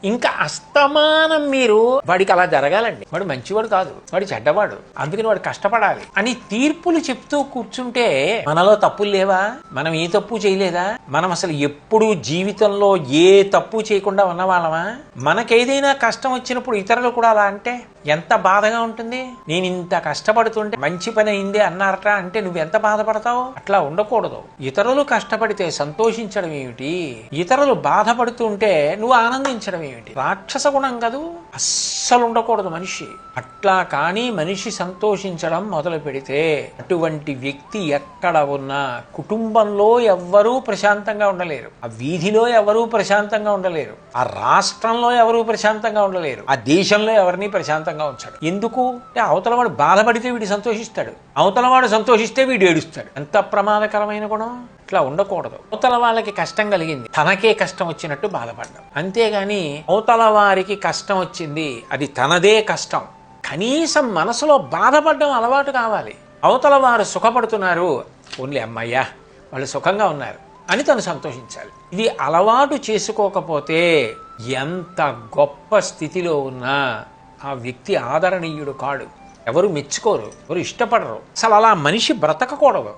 ఇంకా అస్తమానం మీరు వాడికి అలా జరగాలండి, వాడు మంచివాడు కాదు, వాడు చెడ్డవాడు, అందుకని వాడు కష్టపడాలి అని తీర్పులు చెప్తూ కూర్చుంటే మనలో తప్పులు లేవా? మనం ఏ తప్పు చేయలేదా? మనం అసలు ఎప్పుడూ జీవితంలో ఏ తప్పు చేయకుండా ఉన్నవాళ్ళమా? మనకేదైనా కష్టం వచ్చినప్పుడు ఇతరులు కూడా అలా అంటే ఎంత బాధగా ఉంటుంది. నేను ఇంత కష్టపడుతుంటే మంచి పని అయిందే అన్నారట అంటే నువ్వెంత బాధపడతావు? అట్లా ఉండకూడదు. ఇతరులు కష్టపడితే సంతోషించడం ఏమిటి, ఇతరులు బాధపడుతుంటే నువ్వు ఆనందించడం ఏమిటి? రాక్షస గుణం కదూ, అస్సలు ఉండకూడదు మనిషి అట్లా. కానీ మనిషి సంతోషించడం మొదలు పెడితే అటువంటి వ్యక్తి ఎక్కడ ఉన్నా కుటుంబంలో ఎవ్వరూ ప్రశాంతంగా ఉండలేరు, ఆ వీధిలో ఎవరూ ప్రశాంతంగా ఉండలేరు, ఆ రాష్ట్రంలో ఎవరూ ప్రశాంతంగా ఉండలేరు, ఆ దేశంలో ఎవరిని ప్రశాంతంగా ఉంచాడు. ఎందుకు? అవతలవాడు బాధపడితే వీడు సంతోషిస్తాడు, అవతలవాడు సంతోషిస్తే వీడు ఏడుస్తాడు. ఎంత ప్రమాదకరమైన గుణం. ఇట్లా ఉండకూడదు. అవతల వాళ్ళకి కష్టం కలిగింది, తనకే కష్టం వచ్చినట్టు బాధపడ్డం. అంతేగాని అవతల వారికి కష్టం వచ్చింది, అది తనదే కష్టం, కనీసం మనసులో బాధపడడం అలవాటు కావాలి. అవతల వారు సుఖపడుతున్నారు, ఓన్లీ అమ్మయ్యా వాళ్ళు సుఖంగా ఉన్నారు అని తను సంతోషించాలి. ఇది అలవాటు చేసుకోకపోతే ఎంత గొప్ప స్థితిలో ఉన్నా ఆ వ్యక్తి ఆదరణీయుడు కాడు, ఎవరు మెచ్చుకోరు, ఎవరు ఇష్టపడరు. అసలు అలా మనిషి బ్రతకకూడదు.